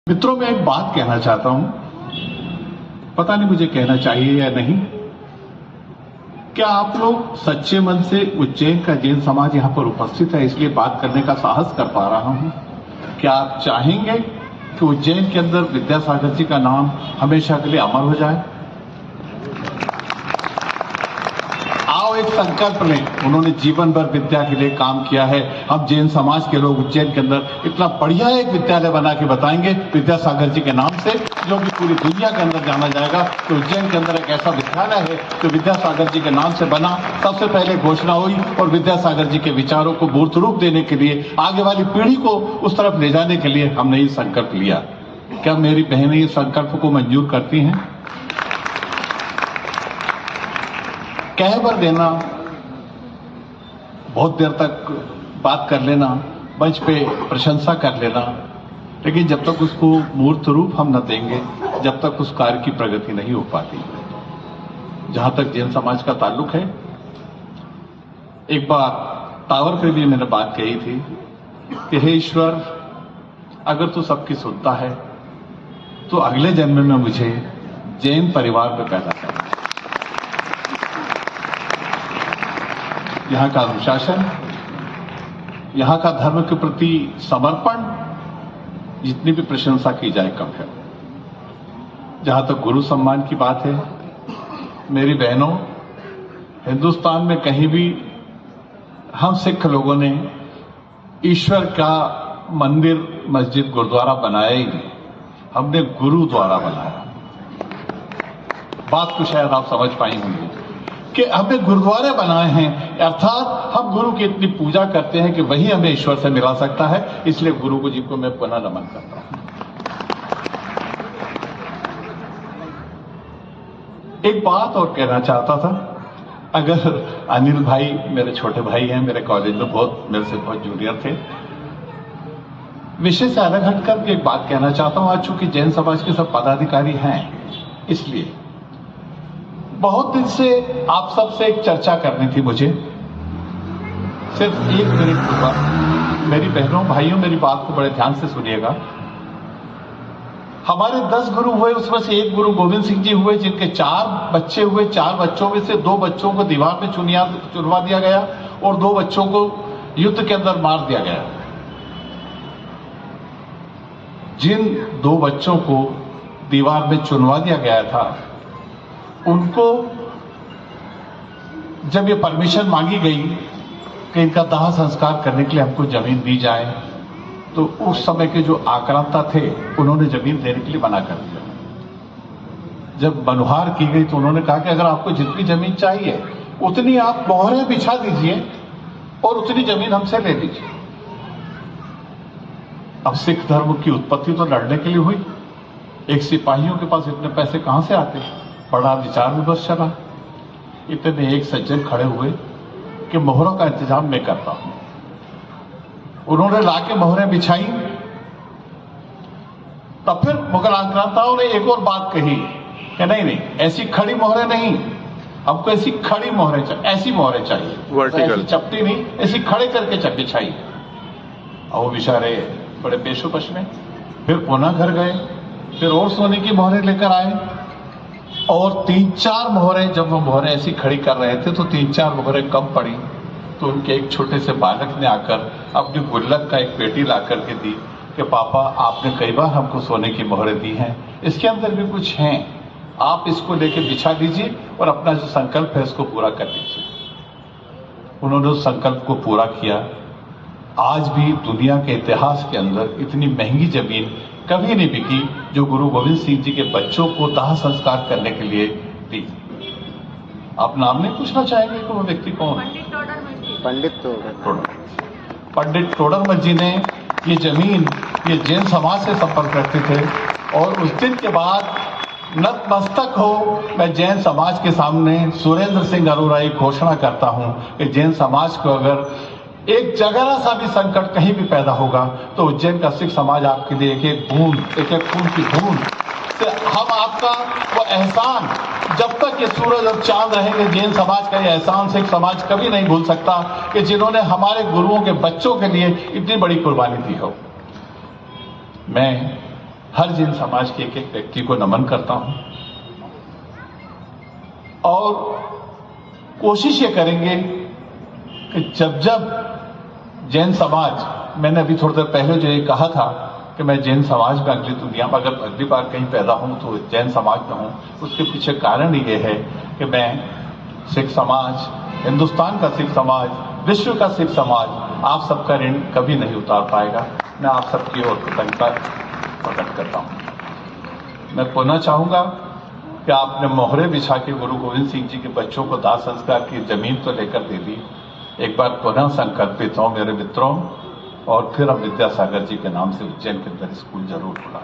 मित्रों, मैं एक बात कहना चाहता हूं, पता नहीं मुझे कहना चाहिए या नहीं। क्या आप लोग सच्चे मन से उज्जैन का जैन समाज यहां पर उपस्थित है इसलिए बात करने का साहस कर पा रहा हूं? क्या आप चाहेंगे कि उज्जैन के अंदर विद्यासागर जी का नाम हमेशा के लिए अमर हो जाए? आओ एक संकल्प लें। उन्होंने जीवन भर विद्या के लिए काम किया है। हम जैन समाज के लोग उज्जैन के अंदर इतना बढ़िया एक विद्यालय बना के बताएंगे विद्यासागर जी के नाम से, जो कि पूरी दुनिया के अंदर जाना जाएगा। तो उज्जैन के अंदर एक ऐसा विद्यालय है जो विद्यासागर जी के नाम से बना। सबसे पहले घोषणा हुई और विद्यासागर जी के विचारों को मूर्त रूप देने के लिए, आगे वाली पीढ़ी को उस तरफ ले जाने के लिए हमने ये संकल्प लिया। क्या मेरी बहनें इस संकल्प को मंजूर करती हैं? कह भर देना, बहुत देर तक बात कर लेना, मंच पे प्रशंसा कर लेना, लेकिन जब तक उसको मूर्त रूप हम न देंगे, जब तक उस कार्य की प्रगति नहीं हो पाती। जहां तक जैन समाज का ताल्लुक है, एक बार टावर पे भी मैंने बात कही थी कि हे ईश्वर, अगर तू सबकी सुनता है तो अगले जन्म में मुझे जैन परिवार में पैदा कर। यहां का अनुशासन, यहां का धर्म के प्रति समर्पण, जितनी भी प्रशंसा की जाए कम है। जहां तक गुरु सम्मान की बात है, मेरी बहनों, हिंदुस्तान में कहीं भी हम सिख लोगों ने ईश्वर का मंदिर, मस्जिद, गुरुद्वारा बनाया ही नहीं। हमने गुरुद्वारा बनाया। बात को शायद आप समझ पाई होंगी कि हमने गुरुद्वारे बनाए हैं, अर्थात हम गुरु की इतनी पूजा करते हैं कि वही हमें ईश्वर से मिला सकता है। इसलिए गुरु जी को मैं पुनः नमन करता हूं। एक बात और कहना चाहता था। अगर अनिल भाई मेरे छोटे भाई हैं, मेरे कॉलेज में मेरे से बहुत जूनियर थे, विषय से अलग हटकर एक बात कहना चाहता हूं। आज चूंकि जैन समाज के सब पदाधिकारी हैं, इसलिए बहुत दिन से आप सबसे एक चर्चा करनी थी मुझे। सिर्फ 1 मिनट होगा। मेरी बहनों भाइयों, मेरी बात को बड़े ध्यान से सुनिएगा। हमारे 10 गुरु हुए, उसमें से एक गुरु गोविंद सिंह जी हुए, जिनके 4 बच्चे हुए। 4 बच्चों में से 2 बच्चों को दीवार में चुनवा दिया गया और 2 बच्चों को युद्ध के अंदर मार दिया गया। जिन 2 बच्चों को दीवार में चुनवा दिया गया था, उनको जब ये परमिशन मांगी गई कि इनका दाह संस्कार करने के लिए हमको जमीन दी जाए, तो उस समय के जो आक्रांता थे, उन्होंने जमीन देने के लिए मना कर दिया। जब मनुहार की गई तो उन्होंने कहा कि अगर आपको जितनी जमीन चाहिए उतनी आप मोहरें बिछा दीजिए और उतनी जमीन हमसे ले लीजिए। अब सिख धर्म की उत्पत्ति तो लड़ने के लिए हुई। एक सिपाहियों के पास इतने पैसे कहां से आते? बड़ा विचार विमर्श चला। इतने एक सज्जन खड़े हुए कि मोहरों का इंतजाम मैं करता हूं। उन्होंने लाके मोहरें बिछाई। तब फिर मुगल आक्रांताओं ने एक और बात कही कि नहीं, ऐसी खड़ी मोहरें नहीं, हमको ऐसी खड़ी मोहरें चाहिए, ऐसी मोहरें चाहिए, वर्टिकल, ऐसी चपटी नहीं, ऐसी खड़े करके बिछाई। और वो बेचारे बड़े पेशोपश में फिर पुनः घर गए, फिर और सोने की मोहरें लेकर आए और 3-4 मोहरें, जब वो मोहरें ऐसी खड़ी कर रहे थे तो 3-4 मोहरें कम पड़ी। तो उनके एक छोटे से बालक ने आकर अपनी गुल्लक का एक पेटी ला करके दी कि पापा, आपने कई बार हमको सोने की मोहरें दी हैं, इसके अंदर भी कुछ हैं, आप इसको लेके बिछा लीजिए और अपना जो संकल्प है इसको पूरा कर लीजिए। उन्होंने उस संकल्प को पूरा किया। आज भी दुनिया के इतिहास के अंदर इतनी महंगी जमीन कभी नहीं बिकी जो गुरु गोविंद सिंह जी के बच्चों को दाह संस्कार करने के लिए दी। आप नाम नहीं पूछना चाहेंगे कि वो व्यक्ति कौन? पंडित टोडरमल जी ने ये जमीन, ये जैन समाज से संपर्क रखते थे। और उस दिन के बाद नतमस्तक हो मैं जैन समाज के सामने सुरेंद्र सिंह अरोड़ा की घोषणा करता हूं कि जैन समाज को अगर एक जगह सा भी संकट कहीं भी पैदा होगा तो उज्जैन का सिख समाज आपके लिए एक एक बूंद, एक एक खून की बूंद से हम आपका वो एहसान, जब तक ये सूरज और चांद रहेंगे, जैन समाज का ये एहसान सिख समाज कभी नहीं भूल सकता कि जिन्होंने हमारे गुरुओं के बच्चों के लिए इतनी बड़ी कुर्बानी दी हो। मैं हर जैन समाज के एक एक व्यक्ति को नमन करता हूं और कोशिश ये करेंगे कि जब जब जैन समाज, मैंने अभी थोड़ी देर पहले जो ये कहा था कि मैं जैन समाज में अगली दुनिया में अगर अगली बार कहीं पैदा हूं तो जैन समाज में हूं, उसके पीछे कारण ये है कि मैं सिख समाज, हिंदुस्तान का सिख समाज, विश्व का सिख समाज आप सबका ऋण कभी नहीं उतार पाएगा। मैं आप सबकी ओर कृतज्ञता प्रकट करता हूं। मैं पुनः चाहूंगा कि आपने मोहरे बिछा के गुरु गोविंद सिंह जी के बच्चों को दाह संस्कार की जमीन तो लेकर दे दी। एक बार पुनः संकल्पित हो मेरे मित्रों, और फिर हम विद्यासागर जी के नाम से उज्जैन के अंदर स्कूल जरूर खुला।